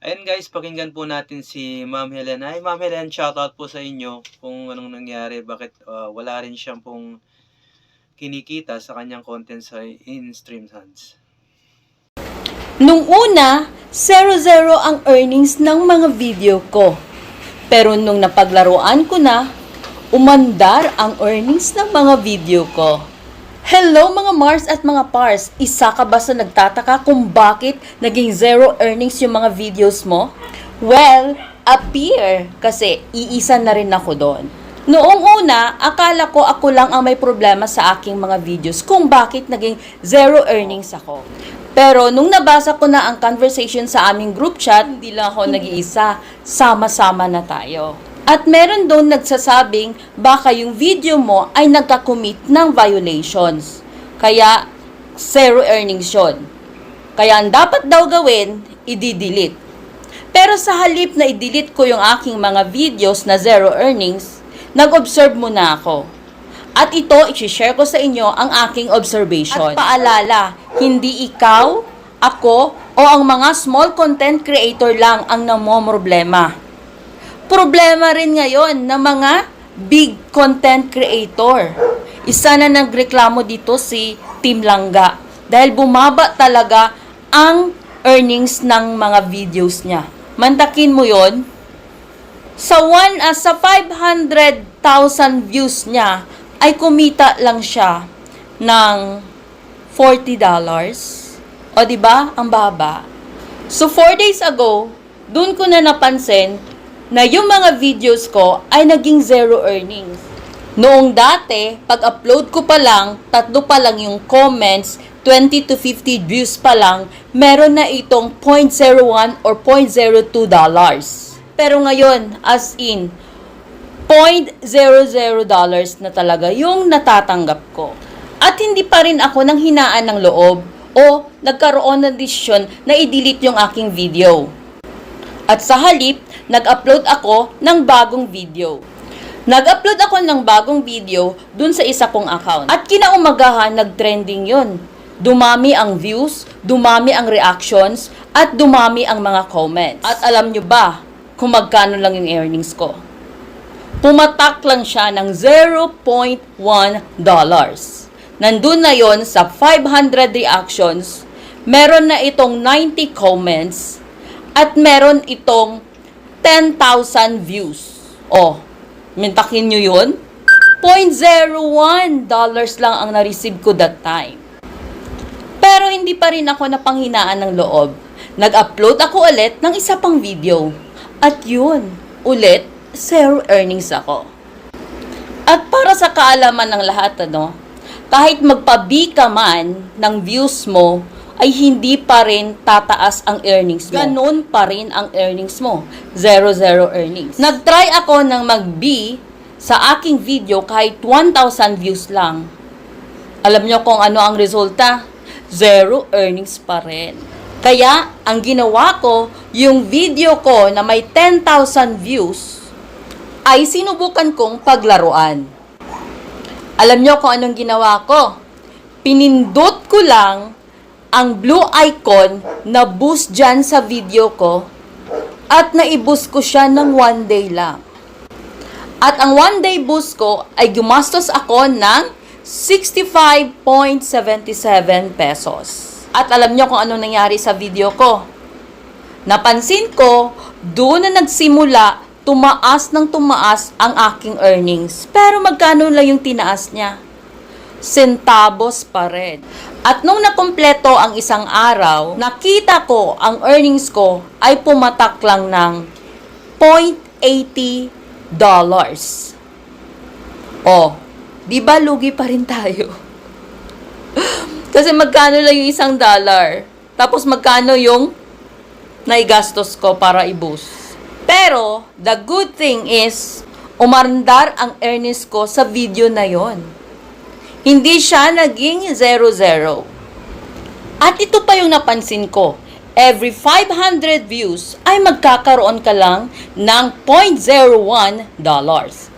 Ayan guys, pakinggan po natin si Ma'am Helen. Hi Ma'am Helen, shoutout po sa inyo kung anong nangyari, bakit wala rin siyang pong kinikita sa kanyang content sa in-stream ads. Nung una, 0 ang earnings ng mga video ko. Pero nung napaglaruan ko na, umandar ang earnings ng mga video ko. Hello mga Mars at mga Pars! Isa ka ba sa nagtataka kung bakit naging 0 earnings yung mga videos mo? Well, appear kasi iisa na rin ako doon. Noong una, akala ko ako lang ang may problema sa aking mga videos kung bakit naging 0 earnings ako. Pero nung nabasa ko na ang conversation sa aming group chat, hindi lang ako nag-iisa, sama-sama na tayo. At meron doon nagsasabing baka yung video mo ay nagka-commit ng violations. Kaya 0 earnings yun. Kaya ang dapat daw gawin, i-delete. Pero sa halip na i-delete ko yung aking mga videos na 0 earnings, nag-observe muna ako. At ito, i-share ko sa inyo ang aking observation. At paalala, hindi ikaw, ako, o ang mga small content creator lang ang namomroblema. Problema rin ngayon ng mga big content creator. Isa na nagreklamo dito si Team Langga dahil bumaba talaga ang earnings ng mga videos niya. Mantakin mo yon. Sa 500,000 views niya ay kumita lang siya ng $40. O di ba? Ang baba. So 4 days ago, doon ko na napansin na yung mga videos ko ay naging 0 earnings. Noong dati, pag-upload ko pa lang, 3 pa lang yung comments, 20 to 50 views pa lang, meron na itong $0.01 or $0.02. Pero ngayon, as in, $0.00 na talaga yung natatanggap ko. At hindi pa rin ako nang hinaan ng loob o nagkaroon ng desisyon na i-delete yung aking video. At sa halip, nag-upload ako ng bagong video. Nag-upload ako ng bagong video dun sa isa kong account. At kinaumagahan, nag-trending yun. Dumami ang views, dumami ang reactions, at dumami ang mga comments. At alam nyo ba kung magkano lang yung earnings ko? Pumatak lang siya ng $0.1. Nandun na yon sa 500 reactions, meron na itong 90 comments, at meron itong 10,000 views. Oh, mintakin nyo yun? $0.01 lang ang na-receive ko that time. Pero hindi pa rin ako napanghinaan ng loob. Nag-upload ako ulit ng isa pang video. At yun, ulit, 0 earnings ako. At para sa kaalaman ng lahat, kahit magpabi ka man ng views mo, ay hindi pa rin tataas ang earnings mo. Ganun pa rin ang earnings mo. 0 earnings. Nag-try ako ng mag-B sa aking video kahit 1,000 views lang. Alam nyo kung ano ang resulta? 0 earnings pa rin. Kaya, ang ginawa ko, yung video ko na may 10,000 views, ay sinubukan kong paglaruan. Alam nyo kung anong ginawa ko? Pinindot ko lang ang blue icon na boost dyan sa video ko at naiboost ko siya ng 1 day lang. At ang 1 day boost ko ay gumastos ako ng 65.77 pesos. At alam nyo kung ano nangyari sa video ko? Napansin ko, doon na nagsimula, tumaas ng tumaas ang aking earnings. Pero magkano lang yung tinaas niya? Centavos pa rin. At nung nakumpleto ang isang araw, nakita ko ang earnings ko ay pumatak lang ng $0.80. Oh, di ba lugi pa rin tayo? Kasi magkano lang yung $1? Tapos magkano yung naigastos ko para i-boost? Pero, the good thing is, umandar ang earnings ko sa video na yon. Hindi siya naging 0. At ito pa yung napansin ko. Every 500 views ay magkakaroon ka lang ng $0.01.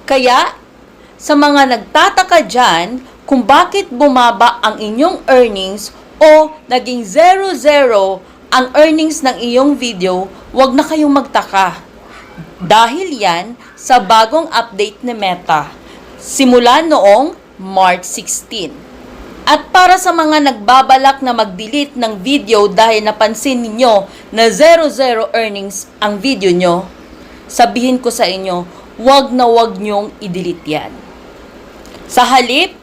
Kaya, sa mga nagtataka dyan kung bakit bumaba ang inyong earnings o naging 0 ang earnings ng iyong video, wag na kayong magtaka. Dahil yan sa bagong update ni Meta, simula noong March 16. At para sa mga nagbabalak na mag-delete ng video dahil napansin ninyo na 0 earnings ang video nyo, sabihin ko sa inyo, wag na wag nyong i-delete yan. Sa halip,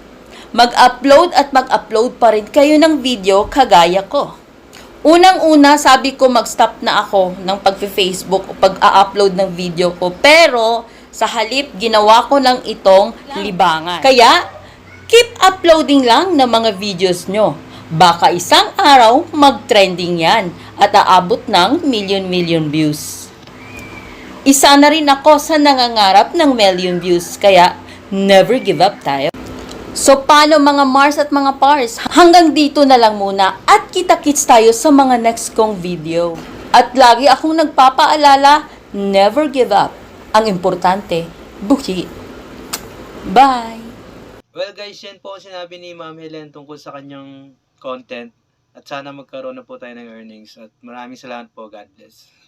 mag-upload at mag-upload pa rin kayo ng video kagaya ko. Unang-una, sabi ko mag-stop na ako ng pag-Facebook o pag-upload ng video ko. Pero, sa halip, ginawa ko lang itong libangan. Kaya, keep uploading lang ng mga videos nyo. Baka isang araw, mag-trending yan at aabot ng million views. Isa na rin ako sa nangangarap ng million views. Kaya, never give up tayo. So, paano mga Mars at mga Pars? Hanggang dito na lang muna at kita-kits tayo sa mga next kong video. At lagi akong nagpapaalala, never give up. Ang importante, buhi. Bye! Well guys, yan po ang sinabi ni Ma'am Helen tungkol sa kanyang content. At sana magkaroon na po tayo ng earnings. At maraming salamat po. God bless.